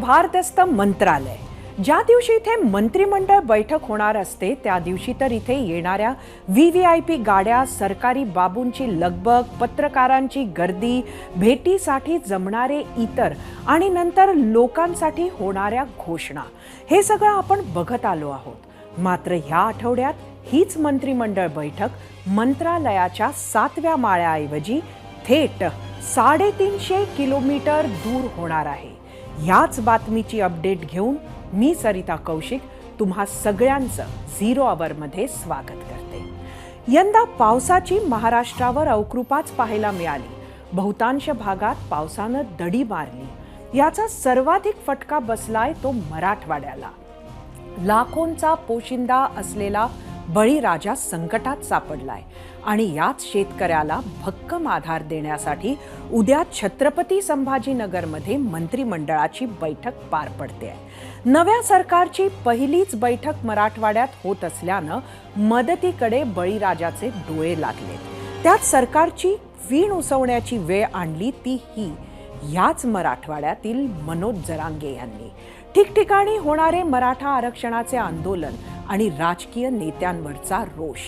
भारदस्त मंत्रालय. ज्या दिवशी इथे मंत्रिमंडळ बैठक होणार असते त्या दिवशी तर इथे येणाऱ्या VVIP गाड्या, सरकारी बाबूंची लगबग, पत्रकारांची गर्दी, भेटीसाठी जमणारे इतर आणि नंतर लोकांसाठी होणाऱ्या घोषणा, हे सगळं आपण बघत आलो आहोत. मात्र ह्या आठवड्यात हीच मंत्रिमंडळ बैठक मंत्रालयाच्या 7व्या माळ्याऐवजी थेट 350 किलोमीटर दूर होणार आहे. याच बातमीची अपडेट घेऊन मी सरिता कौशिक तुम्हा सगळ्यांचं 0 आवरमध्ये स्वागत करते. यंदा पावसाची महाराष्ट्रावर अवकृपाच पाहायला मिळाली. बहुतांश भागात पावसानं दडी मारली. याचा सर्वाधिक फटका बसलाय तो मराठवाड्याला. लाखोंचा पोशिंदा असलेला बळीराजा संकटात सापडलाय आणि याच शेतकऱ्याला भक्कम आधार देण्यासाठी उद्या छत्रपती संभाजीनगरमध्ये मंत्रिमंडळाची बैठक पार पडते. नव्या सरकारची पहिलीच बैठक मराठवाड्यात होत असल्यानं मदतीकडे बळीराजाचे डोळे लागले. त्यात सरकारची वीण उसवण्याची वेळ आणली ती ही याच मराठवाड्यातील मनोज जरांगे यांनी. ठिकठिकाणी होणारे मराठा आरक्षणाचे आंदोलन आणि राजकीय नेत्यांवरचा रोष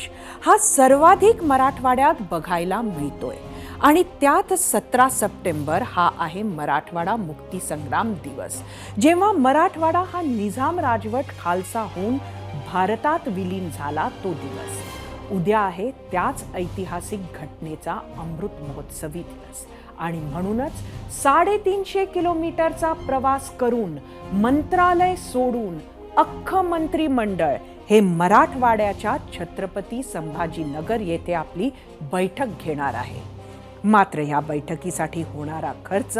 हा सर्वाधिक मराठवाड्यात बघायला मिळतोय. आणि त्यात 17 सप्टेंबर हा आहे मराठवाडा मुक्ती संग्राम दिवस, जेव्हा मराठवाडा हा निजाम राजवट खालसा होऊन भारतात विलीन झाला तो दिवस. उद्या आहे त्याच ऐतिहासिक घटनेचा अमृत महोत्सवी दिवस आणि म्हणूनच 350 किलोमीटरचा प्रवास करून, मंत्रालय सोडून अख्खं मंत्रिमंडळ हे मराठवाड्याच्या छत्रपती संभाजीनगर येथे आपली बैठक घेणार आहे. मात्र या बैठकीसाठी होणारा खर्च,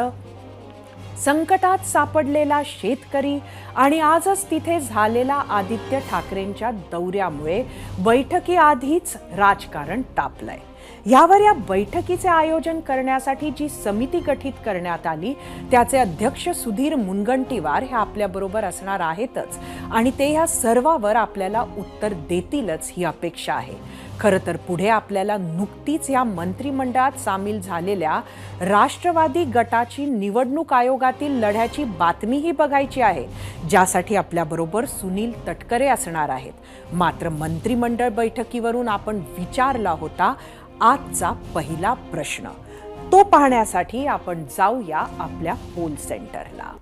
संकटात सापडलेला शेतकरी आणि आजच तिथे झालेला आदित्य ठाकरेंच्या दौऱ्यामुळे बैठकीआधीच राजकारण तापलंय. यावर या बैठकीचे आयोजन करण्यासाठी जी समिती गठीत करण्यात आली त्याचे अध्यक्ष सुधीर मुनगंटीवार हे आपल्याबरोबर असणार आहेतच आणि ते ह्या सर्वावर आपल्याला उत्तर देतीलच ही अपेक्षा आहे. खरं तर पुढे आपल्याला नुकतीच या मंत्रिमंडळात सामील झालेल्या राष्ट्रवादी गटाची निवडणूक आयोगातील लढ्याची बातमीही बघायची आहे, ज्यासाठी आपल्याबरोबर सुनील तटकरे असणार आहेत. मात्र मंत्रिमंडळ बैठकीवरून आपण विचारला होता आजचा पहिला प्रश्न. तो पाहण्यासाठी आपण जाऊया आपल्या पोल सेंटरला.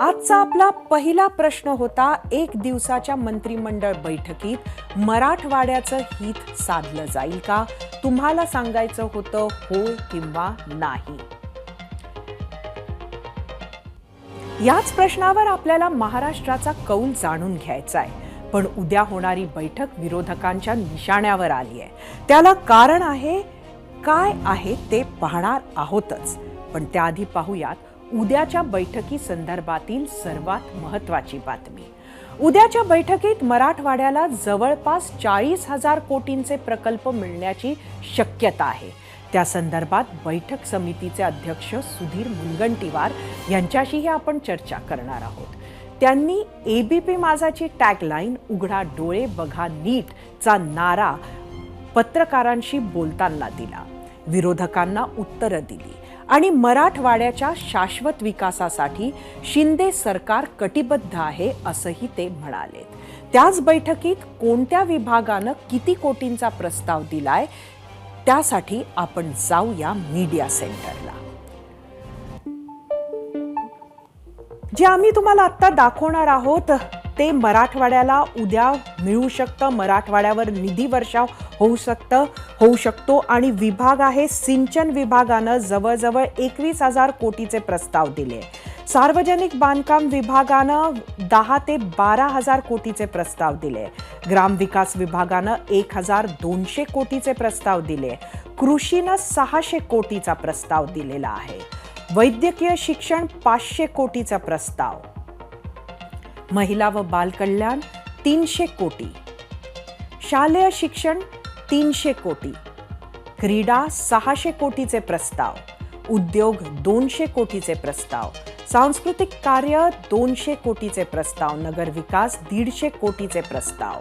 आजचा आपला पहिला प्रश्न होता, 1 दिवसाच्या मंत्रिमंडळ बैठकीत मराठवाड्याचं हित साधलं जाईल का? तुम्हाला सांगायचं होतं हो किंवा नाही. याच प्रश्नावर आपल्याला महाराष्ट्राचा कौल जाणून घ्यायचा आहे. पण उद्या होणारी बैठक विरोधकांच्या निशाण्यावर आली आहे. त्याला कारण आहे काय आहे ते पाहणार आहोतच. पण त्याआधी पाहूयात उद्याच्या बैठकी संदर्भातील सर्वात महत्त्वाची बातमी. उद्याच्या बैठकीत मराठवाड्याला जवळपास 40,000 कोटींचे प्रकल्प मिळण्याची शक्यता आहे. त्या संदर्भात बैठक समितीचे अध्यक्ष सुधीर मुनगंटीवार यांच्याशीही आपण चर्चा करणार आहोत. त्यांनी ABP माझाची टॅगलाईन उघडा डोळे बघा नीट चा नारा पत्रकारांशी बोलताना दिला, विरोधकांना उत्तरं दिली आणि मराठवाड्याच्या शाश्वत विकासासाठी शिंदे सरकार कटिबद्ध आहे असंही ते म्हणाले. त्याच बैठकीत कोणत्या विभागानं किती कोटींचा प्रस्ताव दिलाय त्यासाठी आपण जाऊया मीडिया सेंटरला. जे आम्ही तुम्हाला आत्ता दाखवणार आहोत ते मराठवाड्याला उद्या मिळू शकतं. मराठवाड्यावर निधी वर्षाव होऊ शकतो आणि विभाग आहे सिंचन विभागानं जवळजवळ 21,000 कोटीचे प्रस्ताव दिले. सार्वजनिक बांधकाम विभागानं 10 ते 12,000 कोटीचे प्रस्ताव दिले. ग्रामविकास विभागानं 1,200 कोटीचे प्रस्ताव दिले. कृषीनं 600 कोटीचा प्रस्ताव दिलेला आहे. वैद्यकीय शिक्षण 500 कोटीचा प्रस्ताव. महिला व बालकल्याण 300 कोटी. शालेय शिक्षण 300 कोटी. क्रीडा 600 कोटीचे प्रस्ताव. उद्योग 200 कोटीचे प्रस्ताव. सांस्कृतिक कार्य 200 कोटीचे प्रस्ताव. नगरविकास 150 कोटीचे प्रस्ताव.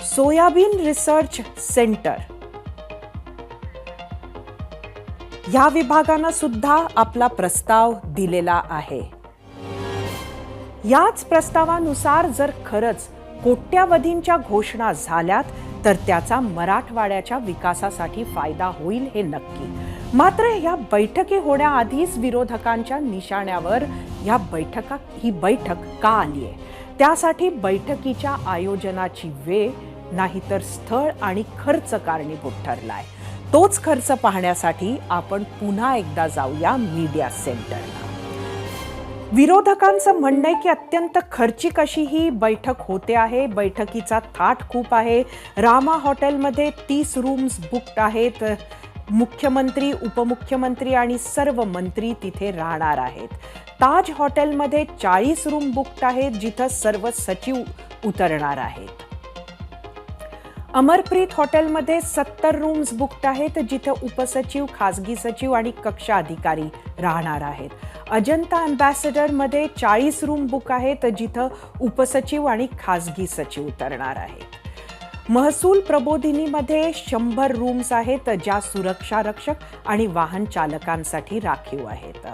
सोयाबीन रिसर्च सेंटर या विभागानं सुद्धा आपला प्रस्ताव दिलेला आहे. याच प्रस्तावानुसार जर खरंच कोट्यावधींच्या घोषणा झाल्यात तर त्याचा मराठवाड्याच्या विकासासाठी फायदा होईल हे नक्की. मात्र या बैठकी होण्याआधीच विरोधकांच्या निशाण्यावर ही बैठक का आली आहे, त्यासाठी बैठकीच्या आयोजनाची वेळ नाहीतर स्थळ आणि खर्च कारणीभूत ठरलाय. तोच खर्च पाहण्यासाठी आपण पुन्हा एकदा जाऊया मीडिया सेंटरला. विरोधकांचं म्हणणं आहे की अत्यंत खर्चिक अशी ही बैठक होते आहे. बैठकीचा थाट खूप आहे. रामा हॉटेलमध्ये 30 रूम्स बुक्ड आहेत. मुख्यमंत्री, उपमुख्यमंत्री आणि सर्व मंत्री तिथे राहणार आहेत. ताज हॉटेलमध्ये 40 रूम बुक्ड आहेत, जिथं सर्व सचिव उतरणार आहेत. अमरप्रीत हॉटेलमध्ये 70 रूम्स बुक्ड आहेत, जिथं उपसचिव, खासगी सचिव आणि कक्ष अधिकारी राहणार आहेत. अजंता अँबॅसेडरमध्ये 40 रूम बुक आहेत, जिथं उपसचिव आणि खासगी सचिव उतरणार आहेत. महसूल प्रबोधिनीमध्ये 100 रूम्स आहेत, ज्या सुरक्षा रक्षक आणि वाहन चालकांसाठी राखीव आहेत.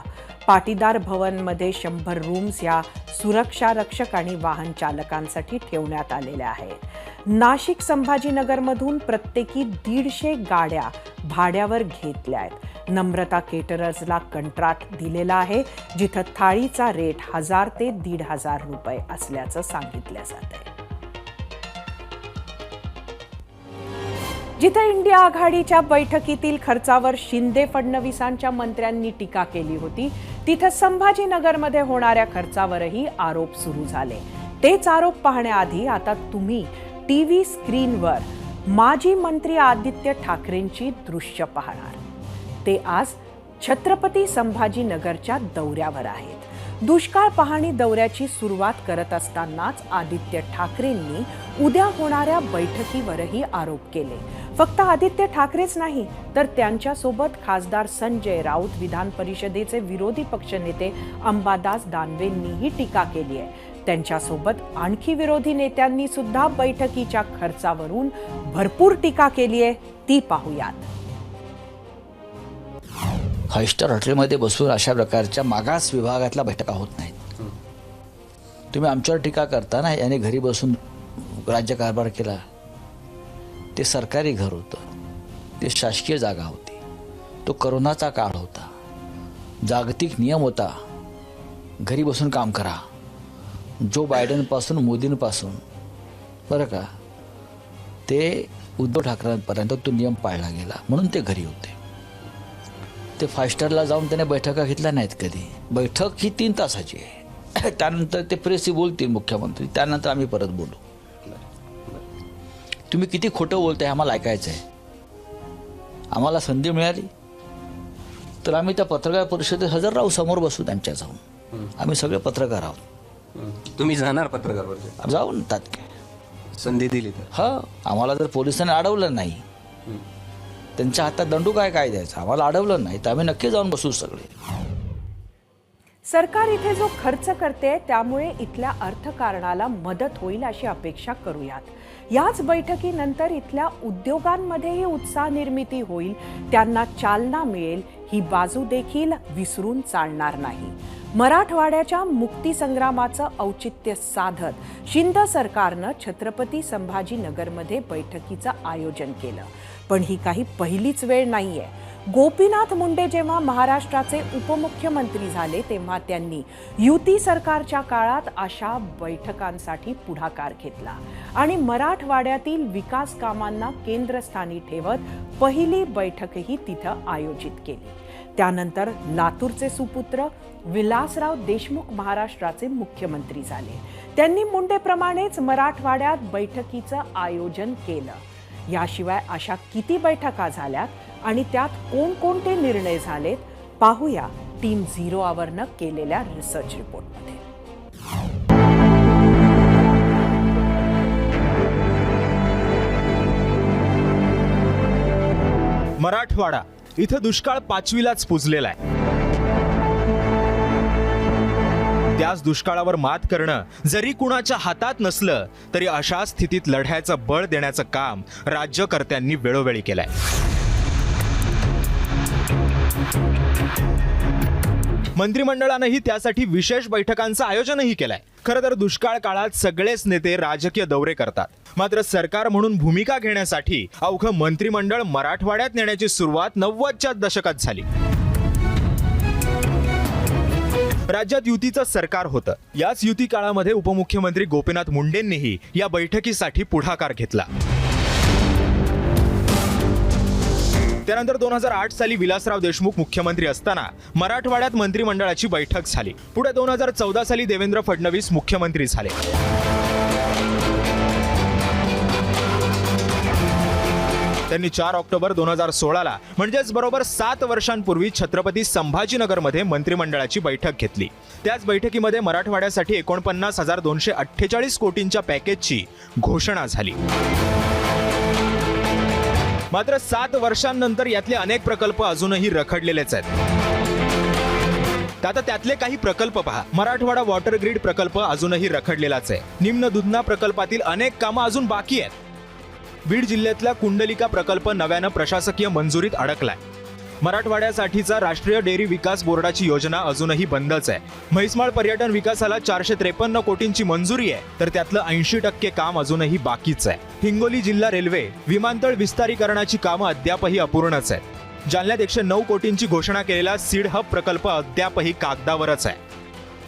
पाटीदार भवनमध्ये 100 रूम्स या सुरक्षा रक्षक आणि वाहन चालकांसाठी ठेवण्यात आलेल्या आहेत. नाशिक संभाजीनगरमधून प्रत्येकी 150 गाड्या भाड्यावर घेतल्या आहेत. नम्रता केटरर्सला कंत्राट दिलेला आहे, जिथं थाळीचा रेट 1000 ते 1500 रुपये असल्याचं सांगितलं जातंय. जिथं इंडिया आघाडीच्या बैठकीतील खर्चावर शिंदे फडणवीसांच्या मंत्र्यांनी टीका केली होती, तिथं संभाजीनगरमध्ये होणाऱ्या खर्चावरही आरोप सुरू झाले. तेच आरोप पाहण्याआधी आता तुम्ही टीव्ही स्क्रीनवर माजी मंत्री आदित्य ठाकरेंची दृश्य पाहणार. ते आज छत्रपती संभाजीनगरच्या दौऱ्यावर आहेत. दुष्काळ पाहणी दौऱ्याची सुरुवात करत असतानाच आदित्य ठाकरेंनी उद्या होणाऱ्या बैठकीवरही आरोप केले. फक्त आदित्य ठाकरेच नाही तर त्यांच्यासोबत खासदार संजय राऊत, विधान परिषदेचे विरोधी पक्षनेते अंबादास दानवेंनीही टीका केली आहे. त्यांच्यासोबत आणखी विरोधी नेत्यांनी सुद्धा बैठकीच्या खर्चावरून भरपूर टीका केली आहे. ती पाहूयात. 5 स्टार हॉटेलमध्ये बसून अशा प्रकारच्या मागास विभागातल्या बैठका होत नाहीत. तुम्ही आमच्यावर टीका करता ना, याने घरी बसून राज्यकारभार केला. ते सरकारी घर होतं, ते शासकीय जागा होती, तो करोनाचा काळ होता, जागतिक नियम होता, घरी बसून काम करा. जो बायडनपासून मोदींपासून बरं का ते उद्धव ठाकरेंपर्यंत तो नियम पाळला गेला, म्हणून ते घरी होते. ते 5 स्टारला जाऊन त्याने बैठका घेतल्या नाहीत कधी. बैठक ही 3 तासाची आहे. त्यानंतर ते प्रेसशी बोलतील मुख्यमंत्री, त्यानंतर आम्ही परत बोलू. तुम्ही किती खोटं बोलताय आम्हाला ऐकायचं आहे. आम्हाला संधी मिळाली तर आम्ही त्या पत्रकार परिषदेत हजर राहू, समोर बसू त्यांच्या जाऊन. आम्ही सगळे पत्रकार आहोत. तुम्ही जाणार पत्रकार परिषदेत? जाऊन तात काय संधी दिली तर? हा, आम्हाला जर पोलिसांनी अडवलं नाही, त्यांच्या हातात दंडू काय द्यायचा, आम्हाला अडवलं नाही तर आम्ही नक्की जाऊन बसू सगळे. सरकार इथे जो खर्च करते त्यामुळे इथल्या अर्थकारणाला मदत होईल अशी अपेक्षा करूयात. याच बैठकीनंतर इथल्या उद्योगांमध्येही उत्साह निर्मिती होईल, त्यांना चालना मिळेल, ही बाजू देखील विसरून चालणार नाही. मराठवाड्याच्या मुक्तीसंग्रामाचं औचित्य साधत शिंदे सरकारनं छत्रपती संभाजीनगरमध्ये बैठकीचं आयोजन केलं. पण ही काही पहिलीच वेळ नाहीये. गोपीनाथ मुंडे जेव्हा महाराष्ट्राचे उपमुख्यमंत्री झाले तेव्हा त्यांनी युती सरकारच्या काळात अशा बैठकांसाठी पुढाकार घेतला आणि मराठवाड्यातील विकास कामांना केंद्रस्थानी ठेवत पहिली बैठकही तिथं आयोजित केली. त्यानंतर लातूरचे सुपुत्र विलासराव देशमुख महाराष्ट्राचे मुख्यमंत्री झाले. त्यांनी मुंडेप्रमाणेच मराठवाड्यात बैठकीचं आयोजन केलं. याशिवाय अशा किती बैठका झाल्यात आणि त्यात कोणकोणते निर्णय झालेत पाहूया टीम 0 आवरनं केलेल्या रिसर्च रिपोर्टमध्ये. मराठवाडा इथं दुष्काळ 5वीलाच पुजलेला आहे. त्याच दुष्काळावर मात करणं जरी कुणाच्या हातात नसलं तरी अशा स्थितीत लढ्याचं बळ देण्याचं काम राज्यकर्त्यांनी वेळोवेळी केलंय. मंत्रिमंडळानंही त्यासाठी विशेष बैठकांचं आयोजनही केलंय. खरं तर दुष्काळ काळात सगळेच नेते राजकीय दौरे करतात, मात्र सरकार म्हणून भूमिका घेण्यासाठी अवघं मंत्रिमंडळ मराठवाड्यात नेण्याची सुरुवात 90च्या दशकात झाली. राज्यात युतीचं सरकार होतं. याच युती काळामध्ये उपमुख्यमंत्री गोपीनाथ मुंडेंनीही या बैठकीसाठी पुढाकार घेतला. त्यानंतर 2008 साली विलासराव देशमुख मुख्यमंत्री असताना मराठवाड्यात मंत्रिमंडळाची बैठक झाली. पुढे 2014 साली देवेंद्र फडणवीस मुख्यमंत्री झाले. त्यांनी 4 ऑक्टोबर 2016ला म्हणजेच बरोबर 7 वर्षांपूर्वी छत्रपती संभाजीनगरमध्ये मंत्रिमंडळाची बैठक घेतली. त्याच बैठकीमध्ये मराठवाड्यासाठी 49,248 कोटींच्या पॅकेजची घोषणा झाली. मात्र 7 वर्षांनंतर यातले अनेक प्रकल्प अजूनही रखडलेलेच आहेत. आता त्यातले काही प्रकल्प पहा. मराठवाडा वॉटर ग्रीड प्रकल्प अजूनही रखडलेलाच आहे. निम्न दुधना प्रकल्पातील अनेक कामं अजून बाकी आहेत. बीड जिल्ह्यातला कुंडलिका प्रकल्प नव्यानं प्रशासकीय मंजुरीत अडकलाय. मराठवाड्यासाठीचा राष्ट्रीय डेअरी विकास बोर्डाची योजना अजूनही बंदच आहे. म्हैसमाळ पर्यटन विकासाला 453 कोटींची मंजुरी आहे, तर त्यातलं 80% काम अजूनही बाकीच आहे. हिंगोली जिल्हा रेल्वे विमानतळ विस्तारीकरणाची कामं अद्यापही अपूर्णच आहेत. जालन्यात 109 कोटींची घोषणा केलेला सीड हब प्रकल्प अद्यापही कागदावरच आहे.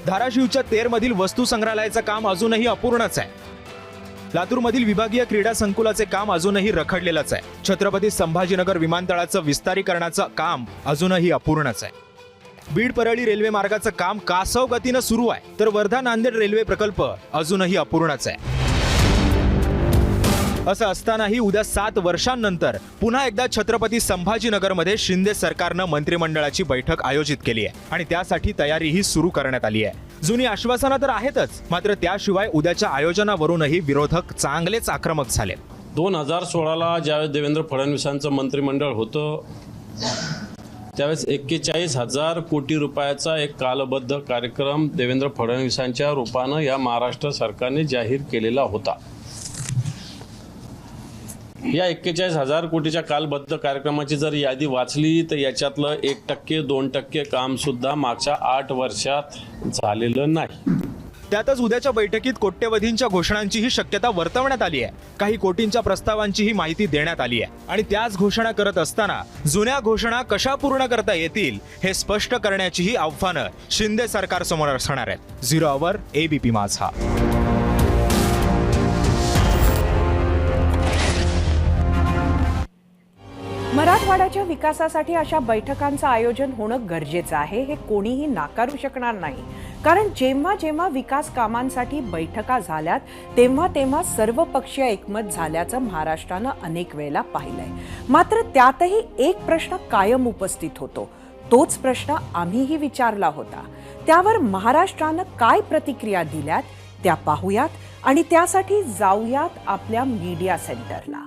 धाराशिवच्या तेरमधील वस्तू संग्रहालयाचं काम अजूनही अपूर्णच आहे. लातूरमधील विभागीय क्रीडा संकुलाचे काम अजूनही रखडलेलंच आहे. छत्रपती संभाजीनगर विमानतळाचं विस्तारीकरणाचं काम अजूनही अपूर्णच आहे. बीड परळी रेल्वे मार्गाचं काम कासव गतीनं सुरू आहे, तर वर्धा नांदेड रेल्वे प्रकल्प अजूनही अपूर्णच आहे. असं असतानाही उद्या 7 वर्षांनंतर पुन्हा एकदा छत्रपती संभाजीनगरमध्ये शिंदे सरकारनं मंत्रिमंडळाची बैठक आयोजित केली आहे आणि त्यासाठी तयारीही सुरू करण्यात आली आहे. जुनी आश्वासनं तर आहेतच, मात्र त्याशिवाय उद्याच्या आयोजनावरूनही विरोधक चांगलेच आक्रमक झाले. 2016ला ज्यावेळेस देवेंद्र फडणवीसांचं मंत्रिमंडळ होतं त्यावेळेस 41,000 कोटी रुपयाचा एक कालबद्ध कार्यक्रम देवेंद्र फडणवीसांच्या रूपानं या महाराष्ट्र सरकारने जाहीर केलेला होता. या 41,000 कोटीच्या कालबद्ध कार्यक्रमाची जर यादी वाचली तर याच्यातलं 1%, 2% काम सुद्धा मागच्या 8 वर्षात झालेलं नाही. त्यातच उद्याच्या बैठकीत कोट्यवधींच्या घोषणांचीही शक्यता वर्तवण्यात आली आहे. काही कोटींच्या प्रस्तावांचीही माहिती देण्यात आली आहे आणि त्याच घोषणा करत असताना जुन्या घोषणा कशा पूर्ण करता येतील हे स्पष्ट करण्याचीही आव्हानं शिंदे सरकारसमोर असणार आहेत. 0 आवर ABP माझा. मराठवाड्याच्या विकासासाठी अशा बैठकांचं आयोजन होणं गरजेचं आहे, हे कोणीही नाकारू शकणार नाही. कारण जेव्हा जेव्हा विकास कामांसाठी बैठका झाल्यात तेव्हा सर्वपक्षीय एकमत झाल्याचं महाराष्ट्रानं अनेक वेळेला पाहिलंय. मात्र त्यातही एक प्रश्न कायम उपस्थित होतो. तोच प्रश्न आम्हीही विचारला होता. त्यावर महाराष्ट्रानं काय प्रतिक्रिया दिल्यात त्या पाहूयात आणि त्यासाठी जाऊयात आपल्या मीडिया सेंटरला.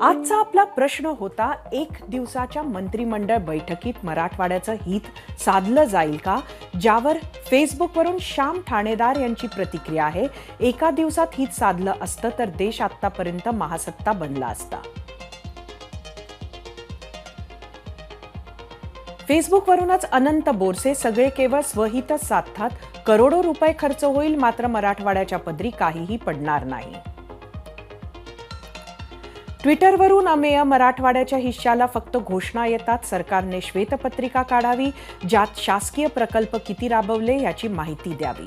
आजचा आपला प्रश्न होता, 1 दिवसाच्या मंत्रिमंडळ बैठकीत मराठवाड्याचं हित साधलं जाईल का, ज्यावर फेसबुकवरून श्याम ठाणेदार यांची प्रतिक्रिया आहे. 1 दिवसात हित साधलं असतं तर देश आतापर्यंत महासत्ता बनला असता. फेसबुकवरूनच अनंत बोरसे, सगळे केवळ स्वहितच साधतात. करोडो रुपये खर्च होईल, मात्र मराठवाड्याच्या पदरी काहीही पडणार नाही. ट्विटरवरून अमेय, मराठवाड्याच्या हिश्श्याला फक्त घोषणा येतात. सरकारने श्वेतपत्रिका काढावी, ज्यात शासकीय प्रकल्प किती राबवले याची माहिती द्यावी.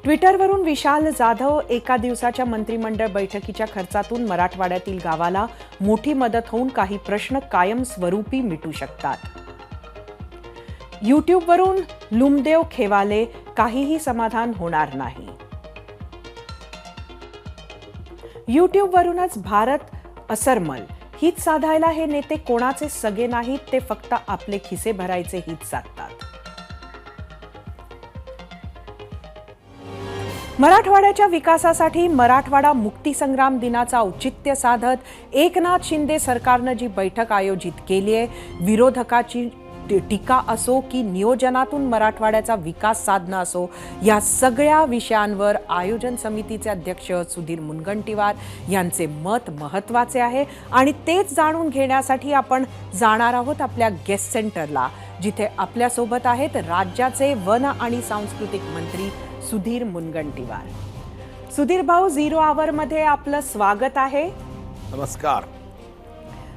ट्विटरवरून विशाल जाधव, 1 दिवसाच्या मंत्रिमंडळ बैठकीच्या खर्चातून मराठवाड्यातील गावाला मोठी मदत होऊन काही प्रश्न कायमस्वरूपी मिटू शकतात. यूट्यूबवरून लुमदेव खेवाले, काहीही समाधान होणार नाही. यूट्यूबवरूनच भारत असरमल, हित साधायला हे नेते कोणाचे सगळे नाहीत, ते फक्त आपले खिसे भरायचे हित साधतात. मराठवाड्याच्या विकासासाठी मराठवाडा मुक्तीसंग्राम दिनाचा औचित्य साधत एकनाथ शिंदे सरकारनं जी बैठक आयोजित केली आहे, विरोधकाची टीका असो की नियोजनातून मराठवाड्याचा विकास साधणं असो, या सगळ्या विषयांवर आयोजन समितीचे अध्यक्ष सुधीर मुनगंटीवार यांचे मत महत्त्वाचे आहे आणि तेच जाणून घेण्यासाठी आपण जाणार आहोत आपल्या गेस्ट सेंटरला, जिथे आपल्यासोबत आहेत राज्याचे वन आणि सांस्कृतिक मंत्री सुधीर मुनगंटीवार. सुधीर भाऊ, 0 आवरमध्ये आपलं स्वागत आहे. नमस्कार.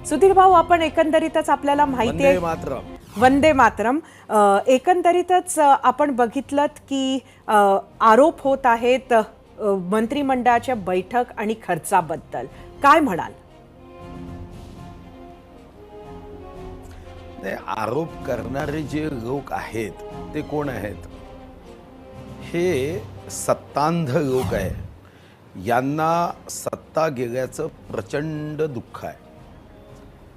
सुधीर भाऊ, आपण एकंदरीतच आपल्याला माहिती वंदे आहे मातरम. वंदे मातरम. एकंदरीतच आपण बघितलं की आरोप होत आहेत मंत्रिमंडळाच्या बैठक आणि खर्चाबद्दल. काय म्हणाल? आरोप करणारे जे लोक आहेत ते कोण आहेत? हे सत्तांध लोक आहे. यांना सत्ता गेल्याचं प्रचंड दुःख आहे.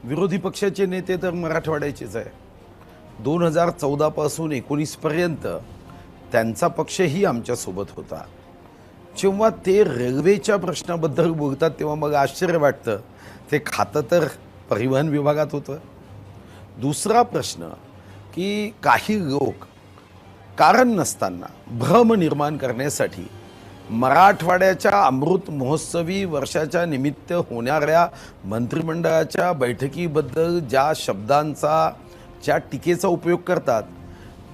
विरोधी पक्षाचे नेते तर मराठवाड्याचेच आहे. 2014 पासून 19 पर्यंत त्यांचा पक्षही आमच्यासोबत होता. जेव्हा ते रेल्वेच्या प्रश्नाबद्दल बोलतात तेव्हा मग आश्चर्य वाटतं. ते खातं तर परिवहन विभागात होतं. दुसरा प्रश्न की काही लोक कारण नसताना भ्रम निर्माण करण्यासाठी मराठवाड्याच्या अमृत महोत्सवी वर्षाच्या निमित्त होणाऱ्या मंत्रिमंडळाच्या बैठकीबद्दल ज्या शब्दांचा, ज्या टीकेचा उपयोग करतात,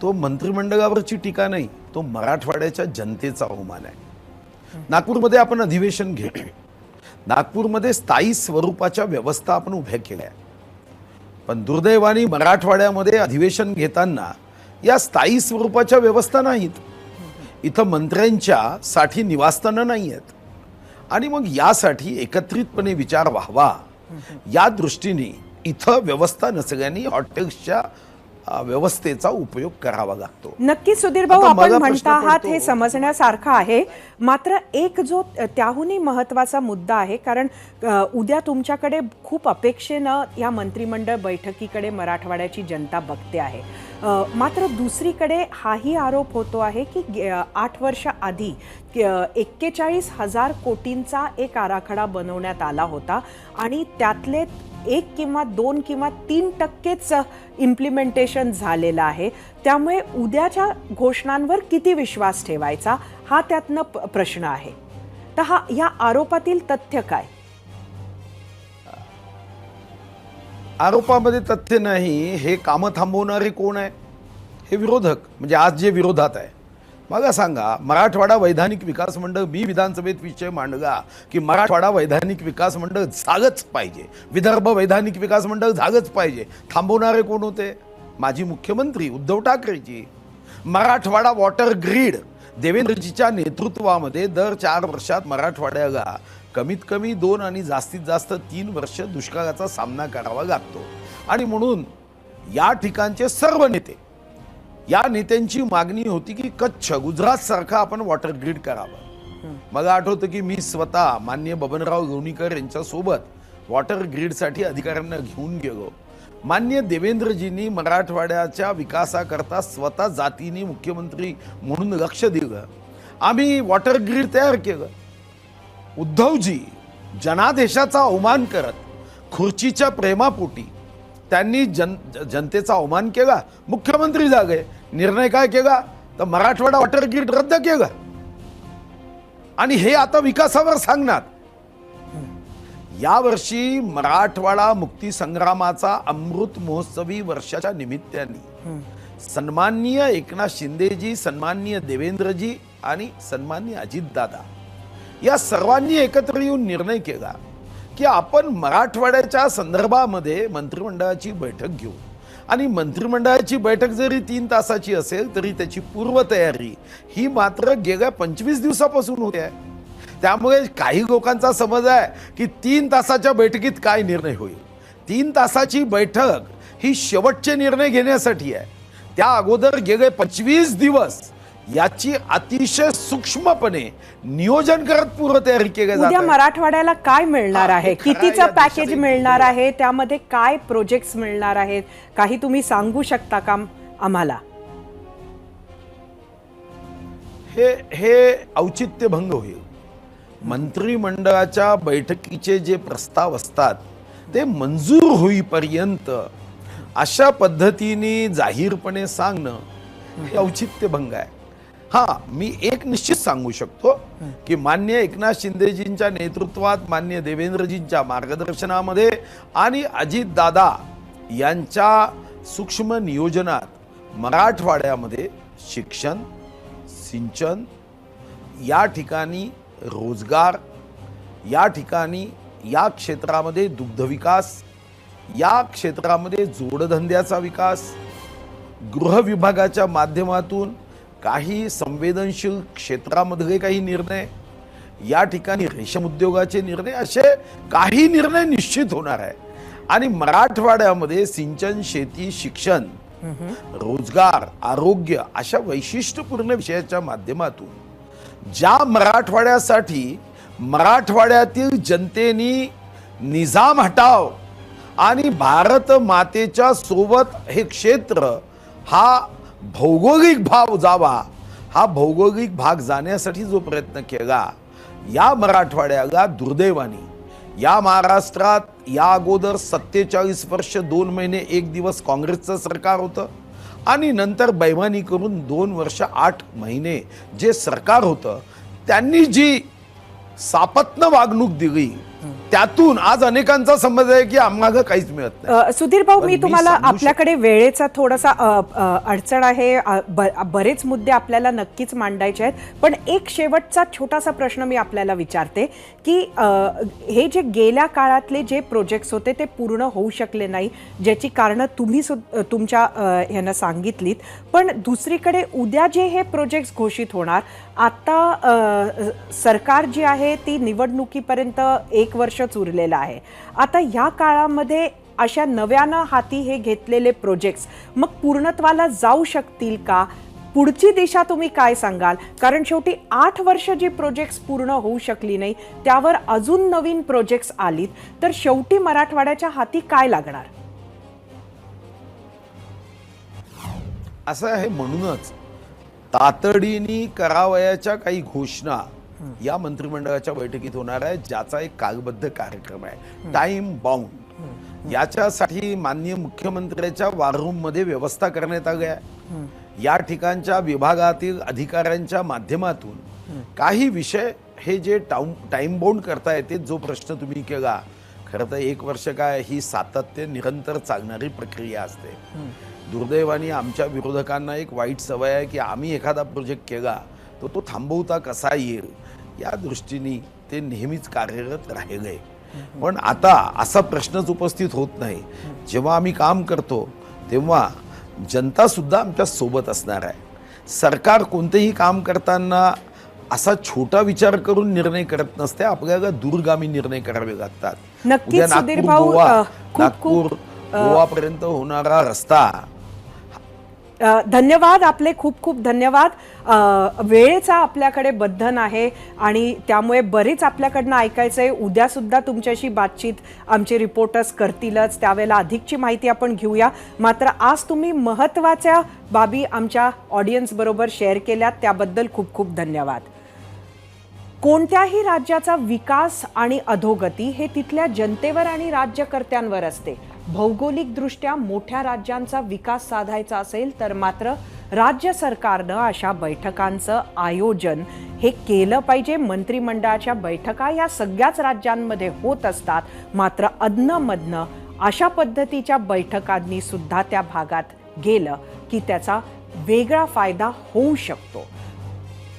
तो मंत्रिमंडळावरची टीका नाही, तो मराठवाड्याच्या जनतेचा अवमान आहे. नागपूरमध्ये आपण अधिवेशन घेतो. नागपूरमध्ये स्थायी स्वरूपाच्या व्यवस्था आपण उभ्या केल्या. पण दुर्दैवाने मराठवाड्यामध्ये अधिवेशन घेताना या स्थायी स्वरूपाच्या व्यवस्था नाहीत. इथं मंत्र्यांच्या साठी निवासस्थानं नाही आहेत. आणि मग यासाठी एकत्रितपणे विचार व्हावा या दृष्टीने इथं व्यवस्था नसल्याने हॉटेल्सच्या व्यवस्थेचा उपयोग करावा लागतो. नक्की सुधीर भाऊ, आता आपण मला म्हणता प्रश्न आहात पडतो, हे समजण्यासारखं आहे. मात्र एक जो त्याहूनही महत्त्वाचा मुद्दा आहे, कारण उद्या तुमच्याकडे खूप अपेक्षेनं या मंत्रिमंडळ बैठकीकडे मराठवाड्याची जनता बघते आहे. मात्र दुसरीकडे हाही आरोप होतो आहे की 8 वर्ष आधी 41,000 कोटींचा एक आराखडा बनवण्यात आला होता आणि त्यातले 1 किंवा 2 किंवा 3% इम्प्लिमेंटेशन झालेलं आहे. त्यामुळे उद्याच्या घोषणांवर किती विश्वास ठेवायचा हा त्यातनं प्रश्न आहे. तर या आरोपातील तथ्य काय? आरोपामध्ये तथ्य नाही. हे कामं थांबवणारे कोण आहे? हे विरोधक. म्हणजे आज जे विरोधात आहे. मला सांगा, मराठवाडा वैधानिक विकास मंडळ, मी विधानसभेत विषय मांडला की मराठवाडा वैधानिक विकास मंडळ झालंच पाहिजे, विदर्भ वैधानिक विकास मंडळ झालंच पाहिजे. थांबवणारे कोण होते? माजी मुख्यमंत्री उद्धव ठाकरेजी. मराठवाडा वॉटर ग्रीड देवेंद्रजीच्या नेतृत्वामध्ये दर 4 वर्षात मराठवाड्याला कमीत कमी 2 आणि जास्तीत जास्त 3 वर्ष दुष्काळाचा सामना करावा लागतो. आणि म्हणून या ठिकाणचे सर्व नेते, या नेत्यांची मागणी होती की कच्छ, गुजरात सारखा आपण वॉटर ग्रीड करावं. मला आठवतं की मी स्वतः माननीय बबनराव लोणीकर यांच्यासोबत वॉटर ग्रीडसाठी अधिकाऱ्यांना घेऊन गेलो. माननीय देवेंद्रजींनी मराठवाड्याच्या विकासाकरता स्वतः जातीने मुख्यमंत्री म्हणून लक्ष दिलं. आम्ही वॉटर ग्रीड तयार केलं. उद्धवजी जनादेशाचा अवमान करत खुर्चीच्या प्रेमापोटी त्यांनी जनतेचा अवमान केला. मुख्यमंत्री झाले. निर्णय काय केला? तर मराठवाडा वॉटर ग्रीड रद्द केला. आणि हे आता विकासावर सांगणार. यावर्षी मराठवाडा मुक्ती संग्रामाचा अमृत महोत्सवी वर्षाच्या निमित्ताने सन्माननीय एकनाथ शिंदेजी, सन्माननीय देवेंद्रजी आणि सन्माननीय अजितदादा या सर्वांनी एकत्र येऊन निर्णय केला की आपण मराठवाड्याच्या संदर्भामध्ये मंत्रिमंडळाची बैठक घेऊ. आणि मंत्रिमंडळाची बैठक जरी 3 तासाची असेल तरी त्याची पूर्वतयारी ही मात्र गेल्या 25 दिवसापासून होते आहे. त्यामुळे काही लोकांचा समज आहे की 3 तासाच्या बैठकीत काय निर्णय होईल. 3 तासाची बैठक ही शेवटचे निर्णय घेण्यासाठी आहे. त्या अगोदर गेले 25 दिवस याची अतिशय सूक्ष्मपणे नियोजन करत पूर्वतयारी केली जाते. उद्या मराठवाड्याला काय मिळणार आहे? कितीचं पॅकेज मिळणार आहे? त्यामध्ये काय प्रोजेक्ट्स मिळणार आहेत? काही तुम्ही सांगू शकता का आम्हाला? हे औचित्यभंग होईल. मंत्रिमंडळाच्या बैठकीचे जे प्रस्ताव असतात ते मंजूर होईपर्यंत अशा पद्धतीने जाहीरपणे सांगणं हे औचित्यभंग आहे. हां, मी एक निश्चित सांगू शकतो की माननीय एकनाथ शिंदेजींच्या नेतृत्वात, माननीय देवेंद्रजींच्या मार्गदर्शनामध्ये आणि अजितदादा यांच्या सूक्ष्म नियोजनात मराठवाड्यामध्ये शिक्षण, सिंचन, या ठिकाणी रोजगार, या ठिकाणी या क्षेत्रामध्ये दुग्धविकास, या क्षेत्रामध्ये जोडधंद्याचा विकास, गृह विभागाच्या माध्यमातून काही संवेदनशील क्षेत्रामधले काही निर्णय, या ठिकाणी रेशीम उद्योगाचे निर्णय, असे काही निर्णय निश्चित होणार आहे. आणि मराठवाड्यामध्ये सिंचन, शेती, शिक्षण, रोजगार, आरोग्य अशा वैशिष्ट्यपूर्ण विषयाच्या माध्यमातून ज्या मराठवाड्यासाठी मराठवाड्यातील जनतेने निजाम हटाव आणि भारत मातेच्या सोबत हे क्षेत्र हा भौगोलिक भाग जावा, हा भौगोलिक भाग जाण्यासाठी जो प्रयत्न केला, या मराठवाड्याला दुर्दैवाने या महाराष्ट्रात या अगोदर 47 वर्ष 2 महिने 1 दिवस काँग्रेसचं सरकार होतं आणि नंतर बैमानी करून 2 वर्ष 8 महिने जे सरकार होतं त्यांनी जी सापत्न वागणूक दिली, त्यातून आज अनेकांचा समज आहे की आम्हाला काहीच मिळत नाही. सुधीर भाऊ, पण मी मी तुम्हाला सांगू आपल्याकडे वेळेचा थोडासा अडचण आहे, बरेच मुद्दे आपल्याला नक्कीच मांडायचे आहेत, पण एक शेवटचा छोटासा प्रश्न मी आपल्याला विचारते की हे जे गेल्या काळातले जे प्रोजेक्ट्स होते ते पूर्ण होऊ शकले नाही, ज्याची कारणं तुम्ही तुमच्या ह्यांना सांगितलीत, पण दुसरीकडे उद्या जे हे प्रोजेक्ट्स घोषित होणार, आता सरकार जी आहे ती निवडणुकीपर्यंत 1 वर्षच उरलेलं आहे. आता या काळामध्ये अशा नव्यानं हाती हे घेतलेले प्रोजेक्ट्स मग पूर्णत्वाला जाऊ शकतील का? पुढची दिशा तुम्ही काय सांगाल? कारण शेवटी 8 वर्ष जी प्रोजेक्ट्स पूर्ण होऊ शकली नाही त्यावर अजून नवीन प्रोजेक्ट्स आलीत तर शेवटी मराठवाड्याच्या हाती काय लागणार? असं आहे, म्हणूनच तातडीने करावयाच्या काही घोषणा या मंत्रिमंडळाच्या बैठकीत होणार आहे, ज्याचा एक कालबद्ध कार्यक्रम आहे, टाइम बाउंड. याच्यासाठी माननीय मुख्यमंत्र्यांच्या वॉर रूम मध्ये व्यवस्था करण्यात आली आहे. या ठिकाणच्या विभागातील अधिकाऱ्यांच्या माध्यमातून काही विषय हे जे टाइम बाउंड करता येते, जो प्रश्न तुम्ही केला, खरं तर 1 वर्ष काय, ही सातत्य निरंतर चालणारी प्रक्रिया असते. दुर्दैवाने आमच्या विरोधकांना एक वाईट सवय आहे की आम्ही एखादा प्रोजेक्ट केला तर तो थांबवता कसा येईल या दृष्टीने ते नेहमीच कार्यरत राहिले. पण आता असा प्रश्नच उपस्थित होत नाही. जेव्हा आम्ही काम करतो तेव्हा जनता सुद्धा आमच्या सोबत असणार आहे. सरकार कोणतेही काम करताना असा छोटा विचार करून निर्णय करत नसते, आपल्याला दूरगामी निर्णय करावे लागतात. नक्कीच उद्या सुधीर नागपूर भाऊ, गोवा, खूप गोवापर्यंत होणारा रस्ता. धन्यवाद, आपले खूप खूप धन्यवाद. वेळेचा आपल्याकडे बंधन आहे आणि त्यामुळे बरेच आपल्याकडनं ऐकायचं आहे. उद्या सुद्धा तुमच्याशी बातचीत आमचे रिपोर्टर्स करतीलच, त्यावेळेला अधिकची माहिती आपण घेऊया. मात्र आज तुम्ही महत्त्वाच्या बाबी आमच्या ऑडियन्स बरोबर शेअर केल्यात, त्याबद्दल खूप खूप धन्यवाद. कोणत्याही राज्याचा विकास आणि अधोगती हे तिथल्या जनतेवर आणि राज्यकर्त्यांवर असते. भौगोलिकदृष्ट्या मोठ्या राज्यांचा विकास साधायचा असेल तर मात्र राज्य सरकारनं अशा बैठकांचं आयोजन हे केलं पाहिजे. मंत्रिमंडळाच्या बैठका या सगळ्याच राज्यांमध्ये होत असतात, मात्र अधनं-मधनं अशा पद्धतीच्या बैठकांनी सुद्धा त्या भागात गेलं की त्याचा वेगळा फायदा होऊ शकतो.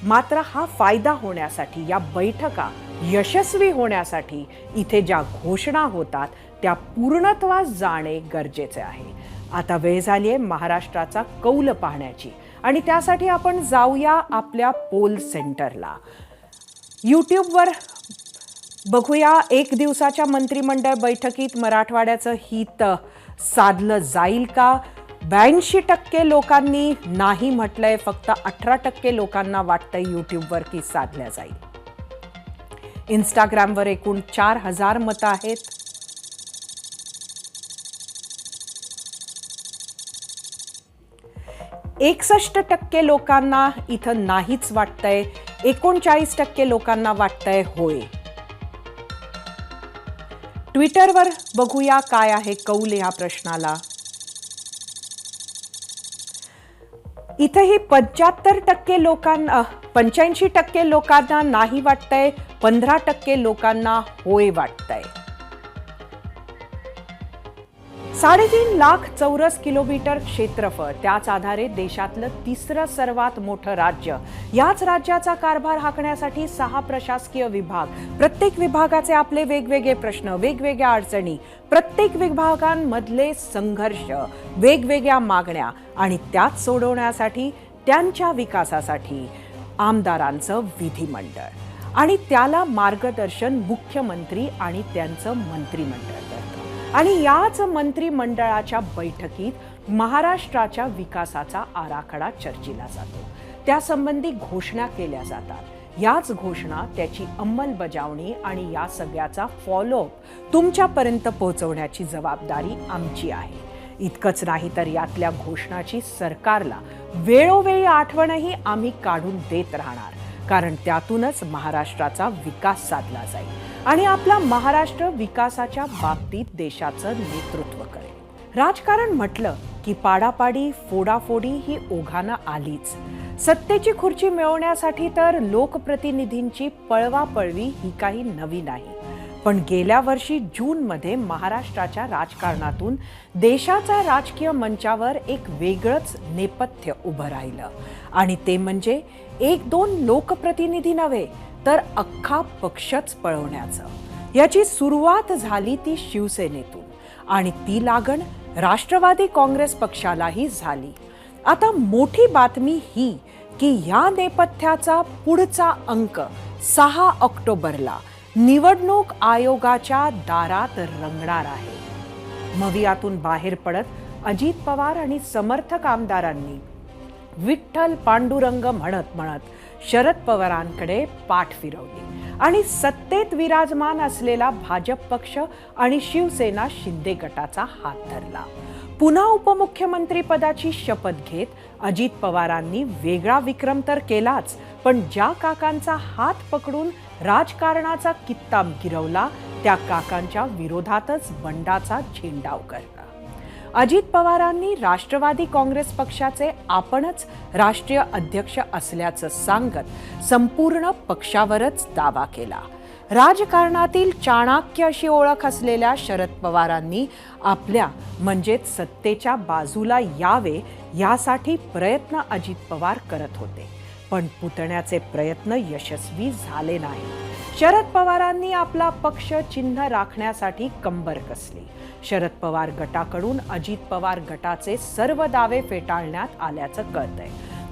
मात्र हा फायदा होण्यासाठी, या बैठका यशस्वी होण्यासाठी इथे ज्या घोषणा होतात त्या पूर्णत्वास जाणे गरजेचे आहे. आता वेळ झाली आहे महाराष्ट्राचा कौल पाहण्याची आणि त्यासाठी आपण जाऊया आपल्या पोल सेंटरला. यूट्यूबवर बघूया 1 दिवसाच्या मंत्रिमंडळ बैठकीत मराठवाड्याचं हित साधलं जाईल का? 82% लोकांनी नाही म्हटलंय, फक्त 18% लोकांना वाटतंय यूट्यूबवर की साधल्या जाईल. इंस्टाग्रामवर एकूण 4000 मतं आहेत. %61 लोकांना इथं नाहीच वाटतंय, 39% लोकांना वाटतंय होय. ट्विटरवर बघूया काय आहे कौल या प्रश्नाला. इथेही 85% लोकांना 85% लोकांना नाही वाटतंय, 15% लोकांना होय वाटतंय. 3.5 लाख चौरस किलोमीटर क्षेत्रफळ, त्याच आधारे देशातलं तिसरं सर्वात मोठं राज्य. याच राज्याचा कारभार हाकण्यासाठी 6 प्रशासकीय विभाग, प्रत्येक विभागाचे आपले वेगवेगळे प्रश्न, वेगवेगळ्या अडचणी, प्रत्येक विभागांमधले संघर्ष, वेगवेगळ्या मागण्या आणि त्यात सोडवण्यासाठी त्यांच्या विकासासाठी आमदारांचं विधिमंडळ आणि त्याला मार्गदर्शन मुख्यमंत्री आणि त्यांचं मंत्रिमंडळ करतं. आणि याच मंत्रिमंडळाच्या बैठकीत महाराष्ट्राच्या विकासाचा आराखडा चर्चिला जातो. त्यासंबंधी घोषणा केल्या जातात. याच घोषणा, त्याची अंमलबजावणी आणि या सगळ्याचा फॉलोअप तुमच्यापर्यंत पोहोचवण्याची जबाबदारी आमची आहे. इतकंच नाही तर यातल्या घोषणाची सरकारला वेळोवेळी आठवणही आम्ही काढून देत राहणार, कारण त्यातूनच महाराष्ट्राचा विकास साधला जाईल आणि आपला महाराष्ट्र विकासाच्या बाबतीत देशाचं नेतृत्व करेल. राजकारण म्हटलं की पाडापाडी, फोडाफोडी ही ओघानं आलीच. सत्तेची खुर्ची मिळवण्यासाठी तर लोकप्रतिनिधींची पळवापळवी ही काही नवी नाही. पण गेल्या वर्षी जूनमध्ये महाराष्ट्राच्या राजकारणातून देशाच्या राजकीय मंचावर एक वेगळंच नेपथ्य उभं राहिलं आणि ते म्हणजे 1-2 लोकप्रतिनिधी नव्हे तर अख्खा पक्षच पळवण्याचं. याची सुरुवात झाली ती शिवसेनेतून आणि ती लागण राष्ट्रवादी काँग्रेस पक्षालाही झाली. आता मोठी बातमी ही की या नेपथ्याचा पुढचा अंक 6 ऑक्टोबरला निवडणूक आयोगाच्या दारात रंगणार आहे. मग यातून बाहेर पडत अजित पवार आणि समर्थक आमदारांनी विठ्ठल पांडुरंग म्हणत म्हणत शरद पवारांकडे पाठ फिरवली आणि सत्तेत विराजमान असलेला भाजप पक्ष आणि शिवसेना शिंदे गटाचा हात धरला. पुन्हा उपमुख्यमंत्री पदाची शपथ घेत अजित पवारांनी वेगळा विक्रम तर केलाच, पण ज्या काकांचा हात पकडून राजकारणाचा कित्ता गिरवला त्या काकांच्या विरोधातच बंडाचा झेंडा उगारला. अजित पवारांनी राष्ट्रवादी काँग्रेस पक्षाचे आपणच राष्ट्रीय अध्यक्ष असल्याचं सांगत संपूर्ण पक्षावरच दावा केला. राजकारणातील चाणक्य अशी ओळख असलेल्या शरद पवारांनी आपल्या म्हणजेच सत्तेच्या बाजूला यावे यासाठी प्रयत्न अजित पवार करत होते, पण पुतण्याचे प्रयत्न यशस्वी झाले नाही. शरद पवारांनी आपला पक्ष चिन्ह राखण्यासाठी कंबर कसली. शरद पवार गटाकडून अजित पवार गटाचे सर्व दावे फेटाळण्यात आल्याचं कळतंय.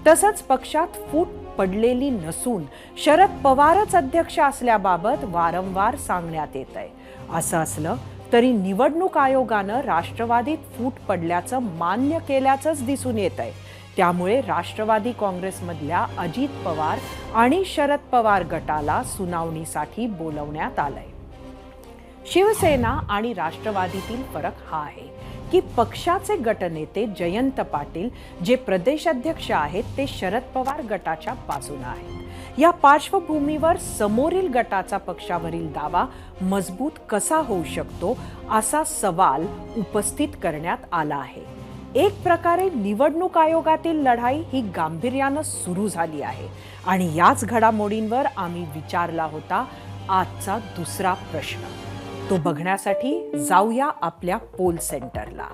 तसंच पक्षात फूट पडलेली नसून शरद पवारच अध्यक्ष असल्याबाबत वारंवार सांगण्यात येत आहे. असं असलं तरी निवडणूक आयोगानं राष्ट्रवादीत फूट पडल्याचं मान्य केल्याचंच दिसून येत आहे. त्यामुळे राष्ट्रवादी काँग्रेसमधल्या अजित पवार आणि शरद पवार गटाला सुनावणीसाठी बोलवण्यात आलंय. शिवसेना आणि राष्ट्रवादीतील फरक हा आहे की पक्षाचे गटनेते जयंत पाटील जे प्रदेशाध्यक्ष आहेत ते शरद पवार गटाच्या बाजूला आहेत. या पार्श्वभूमीवर समोरील गटाचा पक्षावरील दावा मजबूत कसा होऊ शकतो असा सवाल उपस्थित करण्यात आला आहे. एक प्रकारे निवडणूक आयोगातील लढाई ही गांभीर्यानं सुरू झाली आहे आणि याच घडामोडींवर आम्ही विचारला होता आजचा दुसरा प्रश्न. तो बघण्यासाठी जाऊया आपल्या पोल सेंटरला.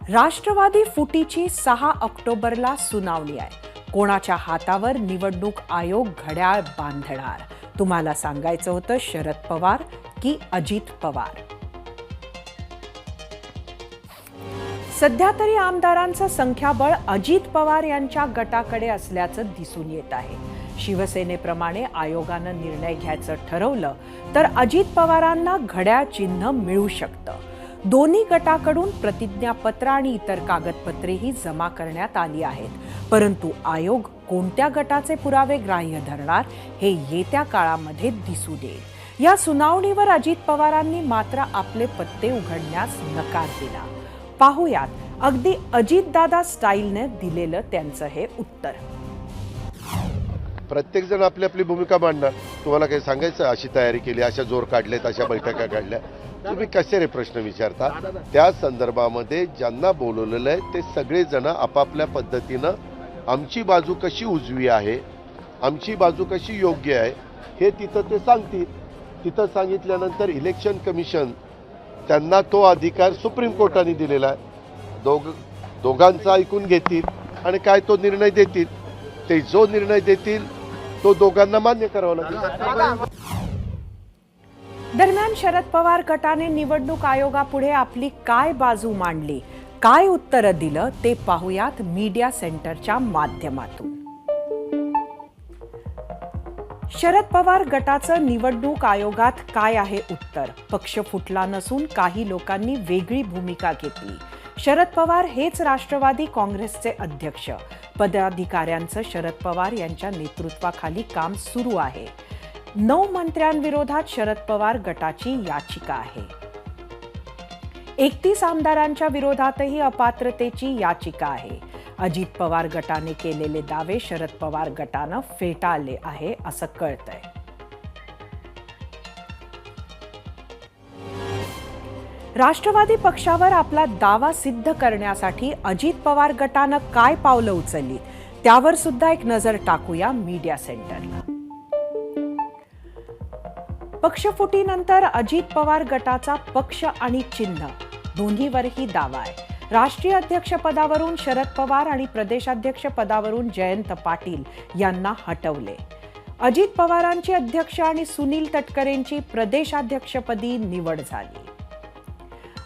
राष्ट्रवादी फुटीची 6 ऑक्टोबरला सुनावणी आहे. कोणाच्या हातावर निवडणूक आयोग घड्याळ बांधणार? तुम्हाला सांगायचं होतं शरद पवार की अजित पवार? सध्या तरी आमदारांचं संख्याबळ अजित पवार यांच्या गटाकडे असल्याचं दिसून येत आहे. शिवसेनेप्रमाणे आयोगानं निर्णय घ्यायचं ठरवलं तर अजित पवारांना घड्याळ चिन्ह मिळू शकतं. दोन्ही गटाकडून प्रतिज्ञापत्र आणि इतर कागदपत्रेही जमा करण्यात आली आहेत. परंतु आयोग कोणत्या गटाचे पुरावे ग्राह्य धरणार हे येत्या काळामध्ये दिसू देईल. या सुनावणीवर अजित पवारांनी मात्र आपले पत्ते उघडण्यास नकार दिला. पाहुयात अगदी अजितदादा स्टाईलने दिलेलं त्यांचं हे उत्तर. प्रत्येक जण आपली आपली भूमिका मांडणार. तुम्हाला काही सांगायचं, अशी तयारी केली, अशा जोर काढलेत, अशा बैठका काढल्या, तुम्ही कसे रे प्रश्न विचारता? त्या संदर्भामध्ये ज्यांना बोलवलेलं आहे ते सगळेजण आपापल्या पद्धतीनं आमची बाजू कशी उजवी आहे, आमची बाजू कशी योग्य आहे हे तिथं ते सांगतील. तिथं सांगितल्यानंतर इलेक्शन कमिशन त्यांना तो अधिकार सुप्रीम कोर्टाने दिलेला आहे. दोघांचं ऐकून घेतील आणि काय तो निर्णय देतील. ते जो निर्णय देतील तो दोघांना मान्य करावा लागेल. दरम्यान शरद पवार गटाने निवडणूक आयोगापुढे आपली काय बाजू मांडली, काय उत्तरं दिलं ते पाहूयात मीडिया सेंटरच्या माध्यमातून. शरद पवार गटाचं निवडणूक आयोगात काय आहे उत्तर? पक्ष फुटला नसून काही लोकांनी वेगळी भूमिका घेतली. शरद पवार हेच राष्ट्रवादी काँग्रेसचे अध्यक्ष. पदाधिकाऱ्यांचं शरद पवार यांच्या नेतृत्वाखाली काम सुरू आहे. 9 मंत्र्यांविरोधात शरद पवार गटाची याचिका आहे. 31 आमदारांच्या विरोधातही अपात्रतेची याचिका आहे. अजित पवार गटाने केलेले दावे शरद पवार गटानं फेटाळले आहे असं कळतंय. राष्ट्रवादी पक्षावर आपला दावा सिद्ध करण्यासाठी अजित पवार गटानं काय पावलं उचलली त्यावर सुद्धा एक नजर टाकूया मीडिया सेंटरला. पक्षफुटीनंतर अजित पवार गटाचा पक्ष आणि चिन्ह दोन्हीवरही दावा आहे. राष्ट्रीय अध्यक्षपदावरून शरद पवार आणि प्रदेशाध्यक्ष पदावरून जयंत पाटील यांना हटवले. अजित पवारांची अध्यक्ष आणि सुनील तटकरेंची प्रदेशाध्यक्षपदी निवड झाली.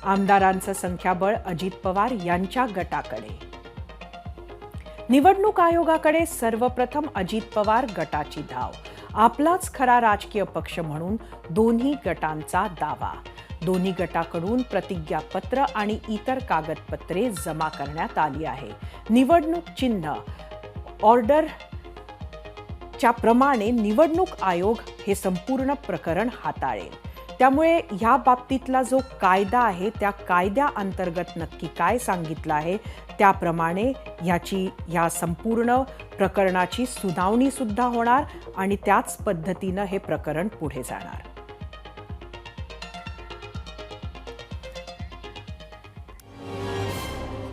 आमदारांचं संख्याबळ अजित पवार यांच्या गटाकडे. निवडणूक आयोगाकडे सर्वप्रथम अजित पवार गटाची धाव. आपलाच खरा राजकीय पक्ष म्हणून दोन्ही गटांचा दावा. दोन्ही गटाकडून प्रतिज्ञापत्र आणि इतर कागदपत्रे जमा करण्यात आली आहे. निवडणूक चिन्ह ऑर्डरच्या प्रमाणे निवडणूक आयोग हे संपूर्ण प्रकरण हाताळेल. त्यामुळे ह्या बाबतीतला जो कायदा आहे त्या कायद्याअंतर्गत नक्की काय सांगितलं आहे त्याप्रमाणे ह्या संपूर्ण प्रकरणाची सुनावणी सुद्धा होणार आणि त्याच पद्धतीनं हे प्रकरण पुढे जाणार.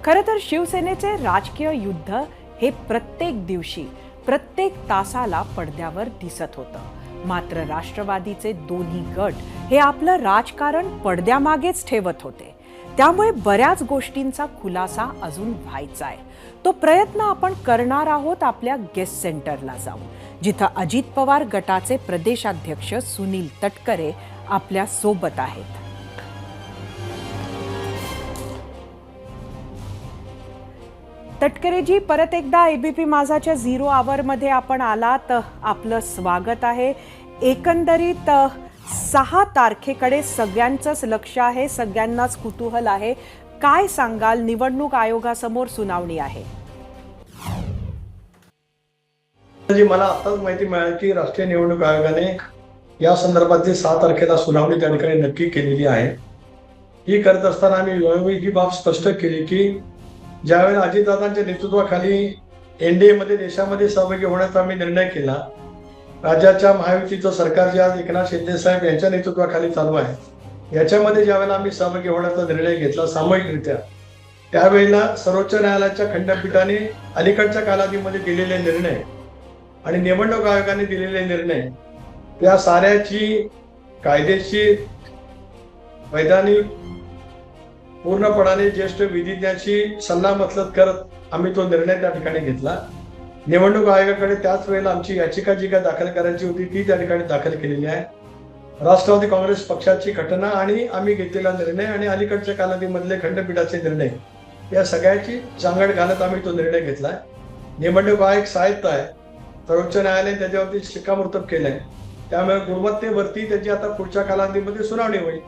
खरं तर शिवसेनेचे राजकीय युद्ध हे प्रत्येक दिवशी प्रत्येक तासाला पडद्यावर दिसत होतं. मात्र राष्ट्रवादीचे दोन्ही गट हे आपलं राजकारण पडद्यामागेच ठेवत होते. त्यामुळे बऱ्याच गोष्टींचा खुलासा अजून व्हायचा आहे. तो प्रयत्न आपण करणार आहोत आपल्या गेस्ट सेंटरला जाऊन, जिथं अजित पवार गटाचे प्रदेशाध्यक्ष सुनील तटकरे आपल्या सोबत आहेत. तटकरेजी, परत एकदा एबीपी माझाच्या 0 आवरमध्ये आपण आलात. आपलं स्वागत आहे. एकंदरीत 6 तारखेकडे सगळ्यांचंच लक्ष आहे, सगळ्यांनाच कुतूहल आहे. काय सांगाल? निवडणूक आयोगासमोर सुनावणी आहे. मला आताच माहिती मिळाली की राष्ट्रीय निवडणूक आयोगाने या संदर्भातली 6 तारखेला सुनावणी त्या ठिकाणी नक्की केलेली आहे. ही करत असताना आम्ही वेळोवेळी ही बाब स्पष्ट केली की ज्यावेळेला अजितदादांच्या नेतृत्वाखाली एनडीए मध्ये देशामध्ये सहभागी होण्याचा आम्ही निर्णय केला, राज्याच्या महायुतीचं सरकार जे आज एकनाथ शिंदे साहेब यांच्या नेतृत्वाखाली चालू आहे, याच्यामध्ये ज्यावेळेला आम्ही सहभागी होण्याचा निर्णय घेतला सामूहिकरित्या, त्यावेळेला सर्वोच्च न्यायालयाच्या खंडपीठाने अलीकडच्या कालावधीमध्ये दिलेले निर्णय आणि निवडणूक आयोगाने दिलेले निर्णय या साऱ्याची कायदेशीर, वैधानिक, पूर्णपणाने ज्येष्ठ विधिज्ञाची सल्लामसलत करत आम्ही तो निर्णय त्या ठिकाणी घेतला. निवडणूक आयोगाकडे त्याच वेळेला आमची याचिका जी काय दाखल करायची होती ती त्या ठिकाणी दाखल केलेली आहे. राष्ट्रवादी काँग्रेस पक्षाची घटना आणि आम्ही घेतलेला निर्णय आणि अलीकडच्या कालावधीमधले खंडपीठाचे निर्णय या सगळ्याची सांगड घालत आम्ही तो निर्णय घेतलाय. निवडणूक आयोग स्वायत्त आहे, सर्वोच्च न्यायालयाने त्याच्यावरती शिक्कामोर्तब केलंय, त्यामुळे गुणवत्तेवरती त्याची आता पुढच्या कालावधीमध्ये सुनावणी होईल.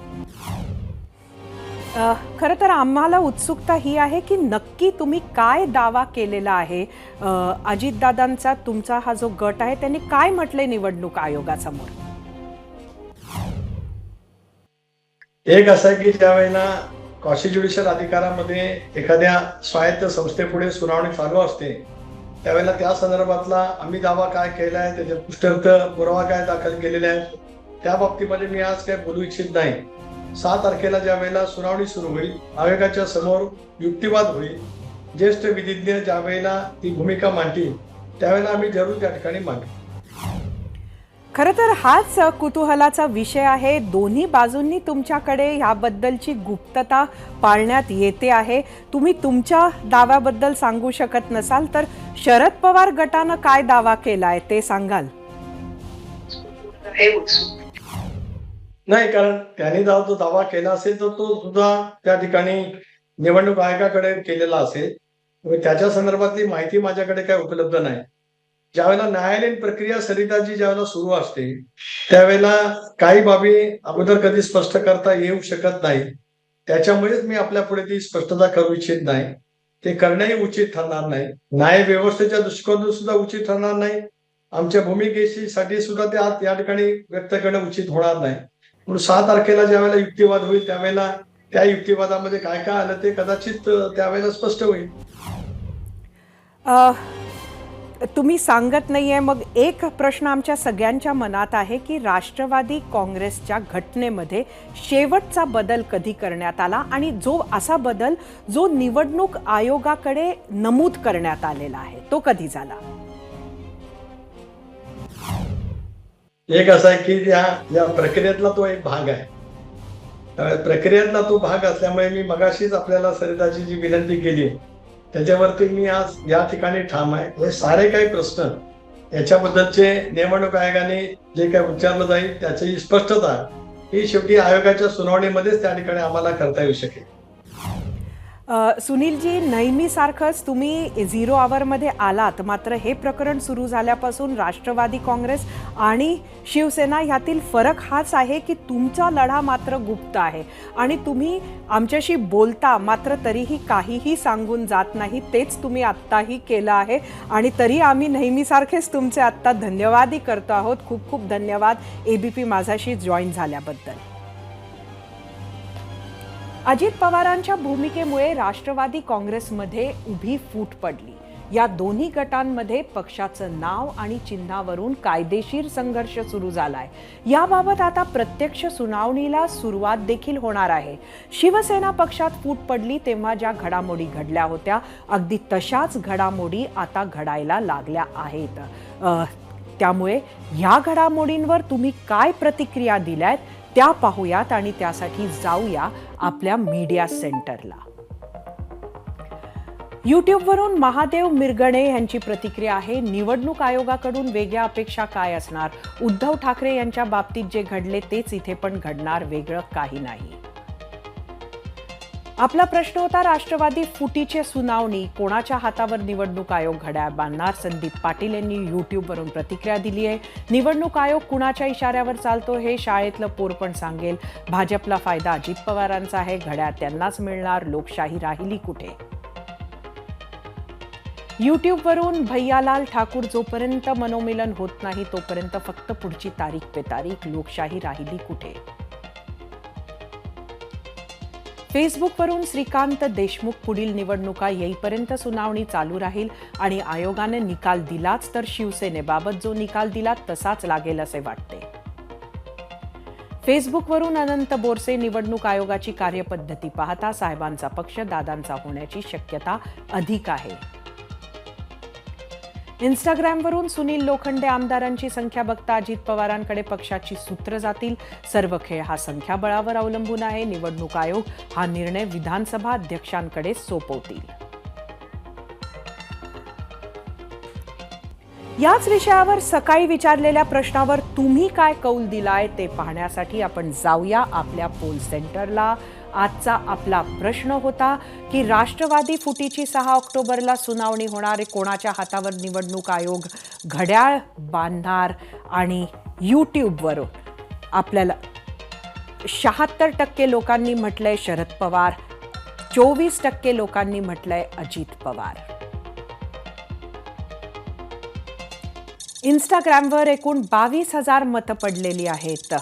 खरं तर आम्हाला उत्सुकता ही आहे की नक्की तुम्ही काय दावा केलेला आहे. अजितदादांचा तुमचा हा जो गट आहे त्यांनी काय म्हटलंय निवडणूक आयोगासमोर? एक असं आहे की ज्यावेळेला कॉन्स्टिट्युशनल अधिकारामध्ये एखाद्या स्वायत्त संस्थेपुढे सुनावणी चालू असते त्यावेळेला त्या संदर्भातला आम्ही दावा काय केलाय, त्याचे पुष्टर्थ पुरावा काय दाखल केलेले आहेत त्या बाबतीमध्ये मी आज काय बोलू इच्छित नाही. 6 तारखेला ज्या वेळेला सुनावणी सुरू होईल, आयोगाच्या समोर युक्तिवाद होईल, ज्येष्ठ विधिज्ञ ज्या वेळेला ती भूमिका मांडतील त्यावेळेला आम्ही जरूर त्या ठिकाणी मांडू. खरं तर हाच कुतूहलाचा विषय आहे. दोन्ही बाजूंनी तुमच्याकडे ह्याबद्दलची गुप्तता पाळण्यात येते आहे. तुम्ही तुमच्या दाव्याबद्दल सांगू शकत नसाल तर शरद पवार गटानं काय दावा केलाय ते सांगाल? नाही, कारण त्यांनी जो दावा केला असेल तर तो सुद्धा त्या ठिकाणी निवडणूक आयोगाकडे केलेला असेल. त्याच्या संदर्भातली माहिती माझ्याकडे काय उपलब्ध नाही. ज्यावेळेला न्यायालयीन प्रक्रिया सरिताजी ज्यावेळेला सुरू असते त्यावेळेला काही बाबी अगोदर कधी स्पष्ट करता येऊ शकत नाही. त्याच्यामुळेच मी आपल्या पुढे ती स्पष्टता करू इच्छित नाही. ते करणंही उचित ठरणार नाही. न्याय व्यवस्थेच्या दृष्टिकोनातून सुद्धा उचित ठरणार नाही. आमच्या भूमिकेसाठी सुद्धा ते आज या ठिकाणी व्यक्त करणं उचित होणार नाही. म्हणून 6 तारखेला ज्यावेळेला युक्तिवाद होईल त्यावेळेला त्या युक्तिवादामध्ये काय काय आलं ते कदाचित त्यावेळेला स्पष्ट होईल. तुम्ही सांगत नाहीये, मग एक प्रश्न आमच्या सगळ्यांच्या मनात आहे की राष्ट्रवादी काँग्रेसच्या घटनेमध्ये शेवटचा बदल कधी करण्यात आला आणि जो असा बदल जो निवडणूक आयोगाकडे नमूद करण्यात आलेला आहे तो कधी झाला? एक असा आहे की या प्रक्रियेतला तो एक भाग आहे. प्रक्रियेतला तो भाग असल्यामुळे मी मगाशीच आपल्याला सरिताची जी विनंती केली त्याच्यावरती मी आज या ठिकाणी ठाम आहे. हे सारे काही प्रश्न याच्याबद्दलचे निवडणूक आयोगाने जे काही उच्चारलं जाईल त्याची स्पष्टता ही शेवटी आयोगाच्या सुनावणीमध्येच त्या ठिकाणी आम्हाला करता येऊ शकेल. सुनीलजी, नेहमीसारखंच तुम्ही 0 आवरमध्ये आलात, मात्र हे प्रकरण सुरू झाल्यापासून राष्ट्रवादी काँग्रेस आणि शिवसेना ह्यातील फरक हाच आहे की तुमचा लढा मात्र गुप्त आहे आणि तुम्ही आमच्याशी बोलता मात्र तरीही काहीही सांगून जात नाही. तेच तुम्ही आत्ताही केलं आहे आणि तरी आम्ही नेहमीसारखेच तुमचे आत्ता धन्यवादही करतो आहोत. खूप खूप धन्यवाद ABP माझाशी जॉईन झाल्याबद्दल. अजित पवारांच्या भूमिकेमुळे राष्ट्रवादी काँग्रेसमध्ये उभी फूट पडली. या दोन्ही गटांमध्ये पक्षाचं नाव आणि चिन्हावरून कायदेशीर संघर्ष सुरू झालाय. याबाबत आता प्रत्यक्ष सुनावणीला सुरुवात देखील होणार आहे. शिवसेना पक्षात फूट पडली तेव्हा ज्या घडामोडी घडल्या होत्या अगदी तशाच घडामोडी आता घडायला लागल्या आहेत. त्यामुळे ह्या घडामोडींवर तुम्ही काय प्रतिक्रिया दिल्यात त्या पाहूयात आणि त्यासाठी जाऊया आपल्या मीडिया सेंटरला. यूट्यूबवरून महादेव मिरगणे यांची प्रतिक्रिया आहे. निवडणूक आयोगाकडून वेगळ्या अपेक्षा काय असणार? उद्धव ठाकरे यांच्या बाबतीत जे घडले तेच इथे पण घडणार, वेगळं काही नाही. आपला प्रश्न होता राष्ट्रवादी फुटीची सुनावणी कोणाच्या हातावर निवडणूक आयोग घड्याळ बांधणार? संदीप पाटील यांनी यूट्यूबवरून प्रतिक्रिया दिली आहे. निवडणूक आयोग कुणाच्या इशाऱ्यावर चालतो हे शाळेतलं पोर पण सांगेल. भाजपला फायदा अजित पवारांचा आहे, घड्याळ त्यांनाच मिळणार, लोकशाही राहिली कुठे? यूट्यूबवरून भैयालाल ठाकूर, जोपर्यंत मनोमिलन होत नाही तोपर्यंत फक्त पुढची तारीख पे तारीख, लोकशाही राहिली कुठे? फेसबुकवरून श्रीकांत देशमुख, पुढील निवडणुका येईपर्यंत सुनावणी चालू राहील आणि आयोगाने निकाल दिलाच तर शिवसेनेबाबत जो निकाल दिला तसाच लागेल असे वाटते. फेसबुकवरून अनंत बोरसे, निवडणूक आयोगाची कार्यपद्धती पाहता साहेबांचा पक्ष दादांचा होण्याची शक्यता अधिक आहे. इंस्टाग्रामवरून सुनील लोखंडे, आमदारांची संख्या बघता अजित पवारांकडे पक्षाची सूत्र जातील. सर्व खेळ हा संख्याबळावर अवलंबून आहे. निवडणूक आयोग हा निर्णय विधानसभा अध्यक्षांकडे सोपवतील. याच विषयावर सकाळी विचारलेल्या प्रश्नावर तुम्ही काय कौल दिलाय ते पाहण्यासाठी आपण जाऊया आपल्या पोल सेंटरला. आजचा आपला प्रश्न होता की राष्ट्रवादी फुटीची 6 ऑक्टोबरला सुनावणी होणार, कोणाच्या हातावर निवडणूक आयोग घड्याळ बांधणार? आणि यूट्यूबवरून आपल्याला 76% लोकांनी म्हटलंय शरद पवार, 24% लोकांनी म्हटलंय अजित पवार. इंस्टाग्रामवर एकूण 22,000 मतं पडलेली आहेत.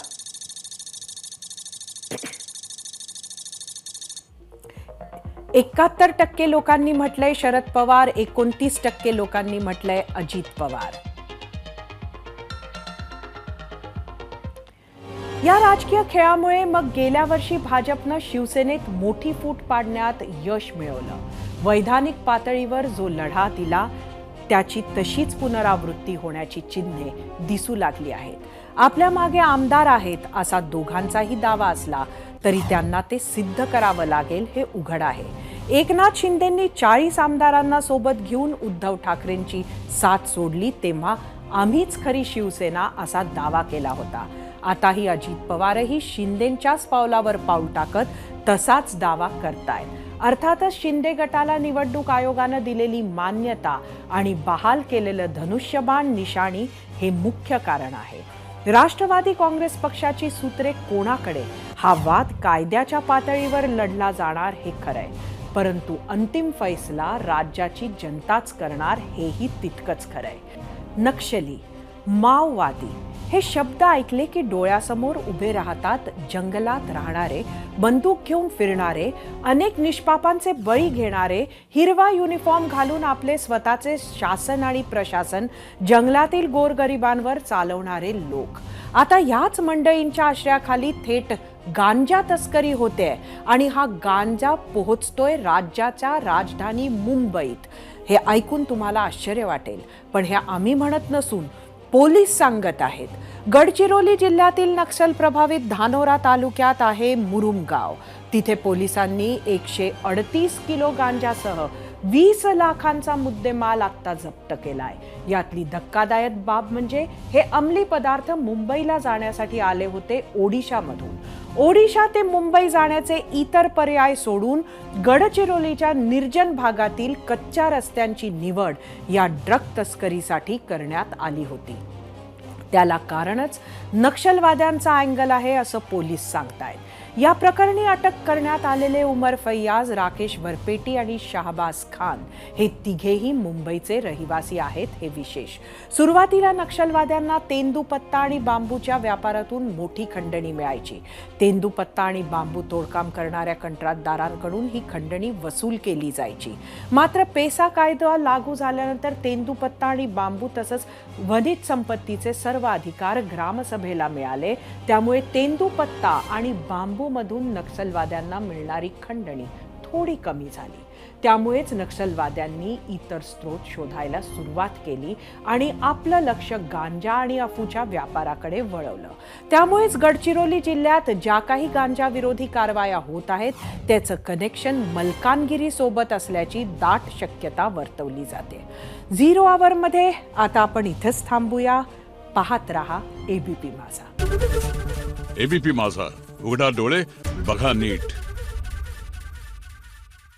71% लोकांनी म्हटलंय शरद पवार, 29% लोकांनी म्हटलंय अजित पवार. या राजकीय खेळामुळे मग गेल्या वर्षी भाजपनं शिवसेनेत मोठी फूट पाडण्यात यश मिळवलं. वैधानिक पातळीवर जो लढा दिला त्याची तशीच पुनरावृत्ती होण्याची चिन्हे दिसू लागली आहेत. आपल्या मागे आमदार आहेत असा दोघांचाही दावा असला तरी त्यांना ते सिद्ध करावं लागेल हे उघड आहे. एकनाथ शिंदेंनी 40 आमदारांना सोबत घेऊन उद्धव ठाकरेंची साथ सोडली तेव्हा आम्हीच खरी शिवसेना असा दावा केला होता. आताही अजित पवारही शिंदेंच्याच पावलावर पाऊल टाकत तसाच दावा करतायत. अर्थातच शिंदे गटाला निवडणूक आयोगानं दिलेली मान्यता आणि बहाल केलेलं धनुष्यबाण निशाणी हे मुख्य कारण आहे. राष्ट्रवादी काँग्रेस पक्षाची सूत्रे कोणाकडे हा वाद कायद्याच्या पातळीवर लढला जाणार हे खरंय, परंतु अंतिम फैसला राज्याची जनताच करणार हेही तितकंच खरंय. नक्षली, माओवादी हे शब्द ऐकले की डोळ्यासमोर उभे राहतात जंगलात राहणारे, बंदूक घेऊन फिरणारे, अनेक निष्पापांचे बळी घेणारे, हिरवा युनिफॉर्म घालून आपले स्वतःचे शासन आणि प्रशासन जंगलातील गोरगरिबांवर चालवणारे लोक. आता याच मंडळींच्या आश्रयाखाली थेट गांजा तस्करी होते आणि हा गांजा पोहोचतोय राज्याच्या राजधानी मुंबईत. हे ऐकून तुम्हाला आश्चर्य वाटेल, पण हे आम्ही म्हणत नसून पोलीस सांगत आहेत. गडचिरोली जिल्ह्यातील नक्षल प्रभावित धानोरा तालुक्यात आहे मुरुमगाव. तिथे पोलिसांनी 138 किलो गांजासह 20 लाखांचा मुद्देमाल आत्ता जप्त केलाय. यातली धक्कादायक बाब म्हणजे हे अंमली पदार्थ मुंबईला जाण्यासाठी आले होते ओडिशामधून. ओडिशा ते मुंबई जाण्याचे इतर पर्याय सोडून गडचिरोलीच्या निर्जन भागातील कच्च्या रस्त्यांची निवड या ड्रग तस्करीसाठी करण्यात आली होती. त्याला कारणच नक्षलवाद्यांचा अँगल आहे असं पोलीस सांगतायत. या प्रकरणी अटक करण्यात आलेले उमर फैयाज, राकेश वरपेटी आणि शाहबाज खान हे तिघेही मुंबईचे रहिवासी आहेत हे विशेष. सुरुवातीला नक्षलवाद्यांना तेंदूपत्ता आणि बांबूच्या व्यापारातून मोठी खंडणी मिळायची. तेंदूपत्ता आणि बांबू तोडकाम करणाऱ्या कंत्राटदारांकडून ही खंडणी वसूल केली जायची. मात्र पेसा कायदा लागू झाल्यानंतर तेंदूपत्ता आणि बांबू तसंच वधित संपत्तीचे सर्व अधिकार ग्रामसभेला मिळाले. त्यामुळे तेंदूपत्ता आणि बांबू मधून नक्षलवाद्यांना मिळणारी खंडणी थोडी कमी झाली. त्यामुळेच नक्षलवाद्यांनी इतर स्रोत शोधायला सुरुवात केली आणि आपलं लक्ष गांजा आणि अफूच्या व्यापाराकडे वळवलं. त्यामुळेच गडचिरोली जिल्ह्यात ज्या काही गांजा विरोधी कारवाया होत आहेत त्याचं कनेक्शन मलकानगिरी सोबत असल्याची दाट शक्यता वर्तवली जाते. 0 आवरमध्ये आता आपण इथेच थांबूया. पाहत रहा एबीपी माझा. एबीपी माझा, उघडा डोळे बघा नीट.